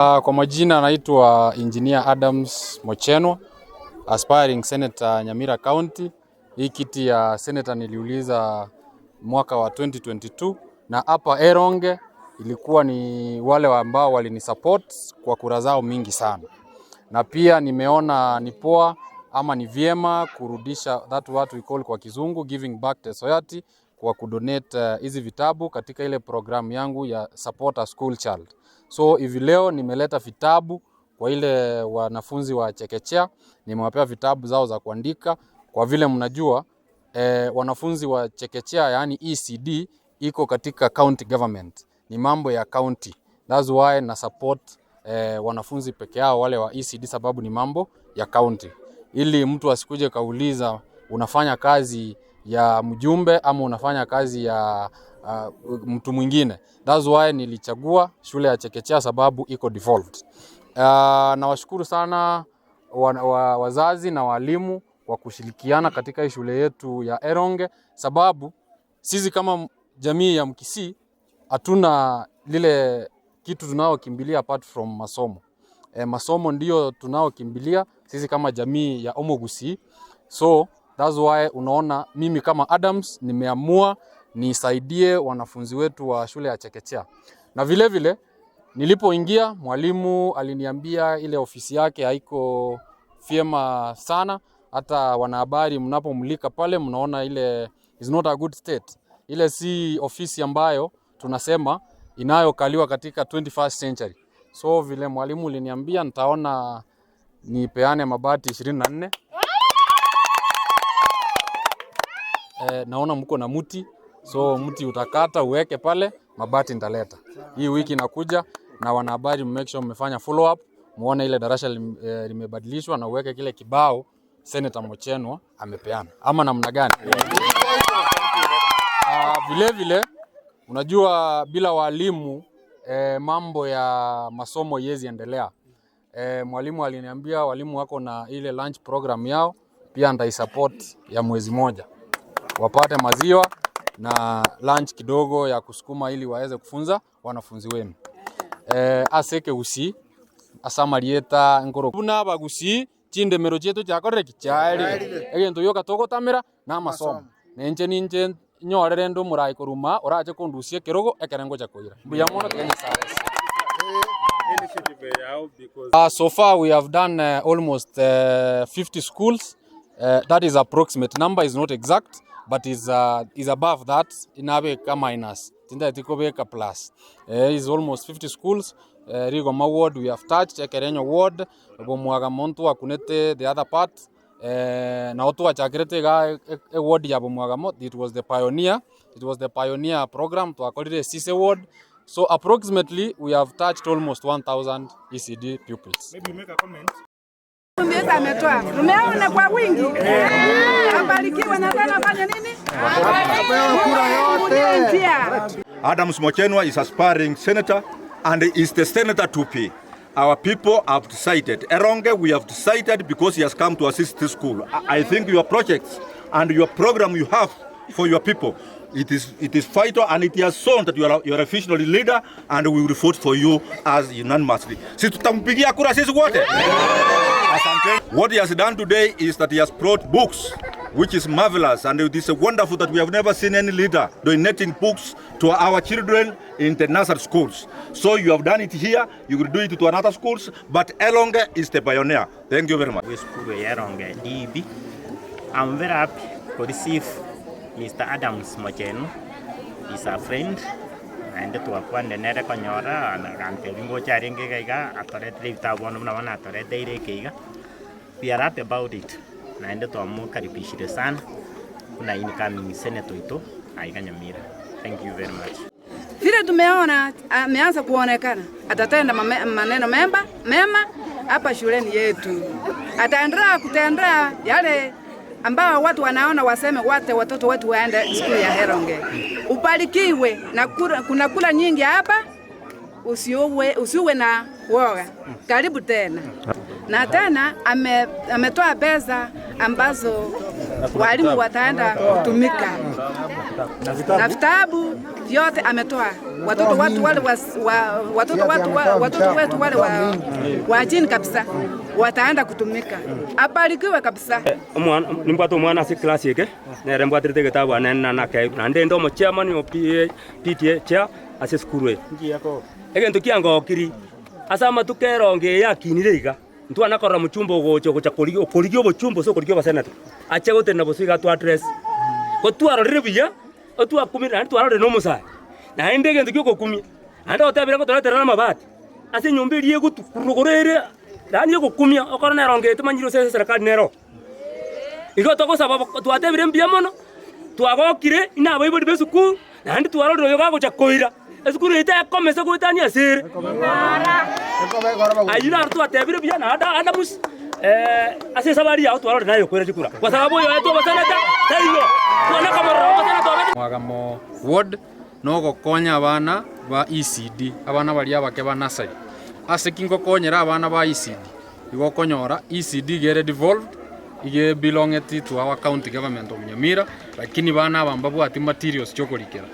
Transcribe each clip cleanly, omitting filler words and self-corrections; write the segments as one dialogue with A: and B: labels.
A: Kwa majina naitwa Engineer Adams Mochenwa, aspiring Senator Nyamira County. Hii kiti ya Senator niliuliza mwaka wa 2022 na hapa Eronge ilikuwa ni wale ambao walinisupport kwa kura zao mingi sana. Na pia nimeona ni poa ama ni vyema kurudisha that what we call kwa kizungu giving back to society kwa kudonate hizi vitabu katika ile program yangu ya support a school child. So hivi leo nimeleta vitabu kwa ile wanafunzi wa chekechea, nimewapea vitabu zao za kuandika kwa vile mnajua wanafunzi wa chekechea yani ECD iko katika county government, ni mambo ya county. That's why na support wanafunzi peke yao wale wa ECD sababu ni mambo ya county. Ili mtu asikuje kauliza unafanya kazi ya mjumbe ama unafanya kazi ya mtu mwingine. That's why nilichagua shule ya chekechea sababu iko devolved. Nawashukuru sana wazazi na walimu kwa kushirikiana katika hii shule yetu ya Eronge sababu sisi kama jamii ya Mkisii hatuna lile kitu tunaokimbilia apart from masomo. Masomo ndio tunaokimbilia sisi kama jamii ya Omogusii. So that's why unaona mimi kama Adams nimeamua nisaidie wanafunzi wetu wa shule ya chekechea. Na vile vile nilipoingia mwalimu aliniambia ile ofisi yake haiko vyema sana, hata wanahabari mnapomulika pale mnaona ile is not a good state. Ile si ofisi ambayo tunasema inayokaliwa katika 21st century. So vile mwalimu aliniambia nitaona nipeane mabati 24. Naona mko na muti, so muti utakata uweke pale, mabati nitaleta. Hii wiki inakuja na wanahabari make sure mmefanya follow up, muone ile darasa limebadilishwa na uweke kile kibao Senator Mochenwa amepeana. Ama namna gani? Vile vile unajua bila walimu mambo ya masomo yezi endelea. Mwalimu aliniambia walimu wako na ile lunch program yao, pia ndaisupport ya mwezi moja. Wapate maziwa na lunch kidogo ya kusukuma ili waweze kufunza wanafunzi wenu. Aseke usi asamarieta ngoro buna bagusi chinde mero chetu chakore kichari egento yoka togotamira na masomo nenje ninje nyorere ndo murai koruma oraje kondusie kerogo ekerengo chakoira buya mono Kenya Science. So far we have done almost 50 schools. That is approximate number, is not exact, but is above that. Inabeka minus tinda tikobeka plus. Is almost 50 schools. Rigoma ward we have touched, Ekerenyo ward, Bomwaga Montu akunete the other part. Na otu achakirete ga ward ya Bomwaga Mont. It was the pioneer program to akolire Sise ward. So approximately we have touched almost 1,000 ECD pupils.
B: Maybe you make a comment.
C: Tumeona kwa wingi. Abarikiwe na sana fanya nini?
B: Adams Mochenwa is aspiring senator and is the senator to pay. Our people have decided. Eronge, we have decided because he has come to assist this school. I think your projects and your program you have for your people, it is vital, and it has shown that you are a visionary leader, and we will vote for you as unanimously. Sisi tutampigia kura sisi wote. What he has done today is that he has brought books, which is marvelous, and it is wonderful that we have never seen any leader donating books to our children in the nursery schools. So you have done it here, you will do it to another schools, but Eronge is the pioneer. Thank you very much.
D: I'm very happy to receive Mr. Adams Mochenwa. He's a friend, and to upon the Neda Konyora and Telingo Charinga, Atore Tabona, Atore Kega. We are happy about it. And to Amuka Ripishi San, na incoming Senator Ito, Nyamira. Thank you very much.
C: Vile tumeona ameanza kuonekana atatenda maneno mema hapa shuleni yetu. Ataendelea kutendea yale ambao watu wanaona waseme wote watoto wetu waende shule ya Eronge. Ubarikiwe na kuna kula nyingi hapa, usiwe na woga. Karibu tena. Na tena ametoa pesa ambazo walimu wataenda kutumika na vitabu vyote ametoa. Watoto wetu wale wa chini kabisa wataenda kutumika. Abarikiwe kabisa.
E: Nimbwato mwana si class yake nere mbwatirite gitabu anena nake na ndendo mo chairman of PTA chair ase skuru ngiyako egento kiango kiri asama tukeronge yakinire iga ntu anakora muchumbo gocho gocha koligyo bochumbo so koligyo basenata ache gote na bosiga tu address ko tu arore biya o tu akumira tu arore no musai na ndege ngento kyo kumia anda otabira ko tolete na mabati ase nyombe liye gutu kurogorere dani yo kumia okora na ronge tumanyiro sese serikali nero igo toko sababu twatebire mbia mono twagokire ina abo ibodi besuku na ndi twaroro yo gagocha koira esukuru ita komese gutania sir ayira twatebire bia na ada mus ase sabari ya twaroro nayo koira chikura kwa sababu yo eto basanata taiyo twana kamaro basanata
A: Mwagamo ward no gokonya abana ba ECD abana bali abake ba nasari ase kingo konyera abana ba ECD igo konyora ECD gere devolved ige belong to our county government of Nyamira lakini bana bamba bwati materials chokorikera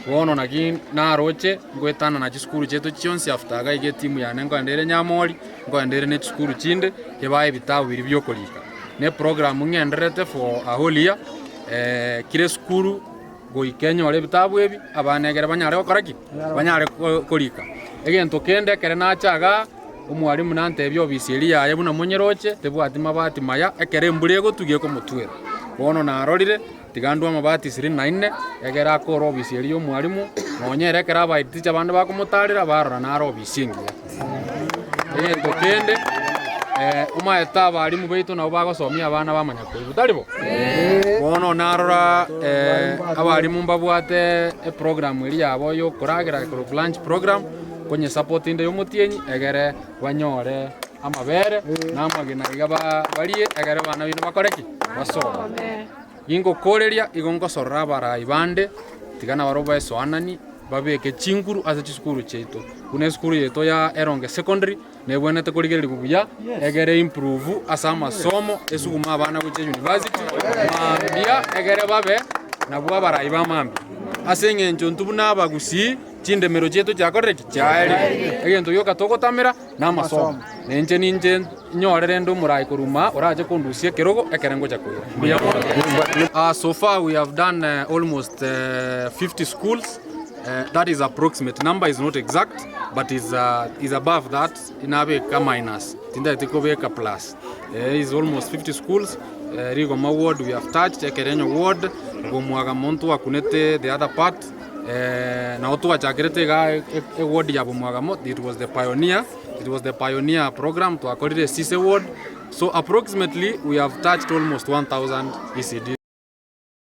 A: wono nagi naroche ngwetana na chikuru chetu chionsi after ga ige timu ya nengo endere Nyamori ngo endere ne chikuru chinde yebaye bitabu biri byokorika ne program ngenderete for a whole year kire skuru go ikenya wale bitabu ebi abanegere banyare okoraki banyare korika egento kende kere na chaga umwalimu nante byo bisiri yaye buna munyeroche tebwati mabati maya ekere mbure gotugie ko mutwera bono narorire tigandu amabati 24 egera ko robisiri yo mwalimu nonyere kera baiticha bande bakumutarira barora naro bisingia egento kende umaeta balimu beitu nabo bagosomia abana bamanya ko butaribo bono narora abalimu mbabwate program iri yabo yo kuragira ko lunch program konye support inde yo mutienyi egere banyore amabere namagina igaba balie egere bana bino bakoreki basoma ingo koreria igongo sorra bara ibande tigana baroba esoanani babeke chinguru ase chiskuru cheito kuna skuru yeto ya Eronge secondary nebwenete kurigereri kubuya egere improve asa masomo esuguma abana guche university mambia egere babe nabwa bara ibamambi ase ngenjo ntubuna abagusi chindemero chetu chakoreki chaeri egento yo katogotamira na masomo nenje ninje nyorere ndo murai kuruma oraje kondusie kerogo ekerengo chakuya so far we have done almost 50 schools. That is approximate number, is not exact, but is above that in Abeka minus. Tinda Tikobeka plus. Is almost 50 schools. Rigoma ward we have touched, Ekerenyo ward, Bumwagamontu Akunete, the other part. Na otu achakerete ga ward ya Bumwagamot. It was the pioneer. It was the pioneer program to accommodate Sise ward. So approximately we have touched almost 1,000 ECD.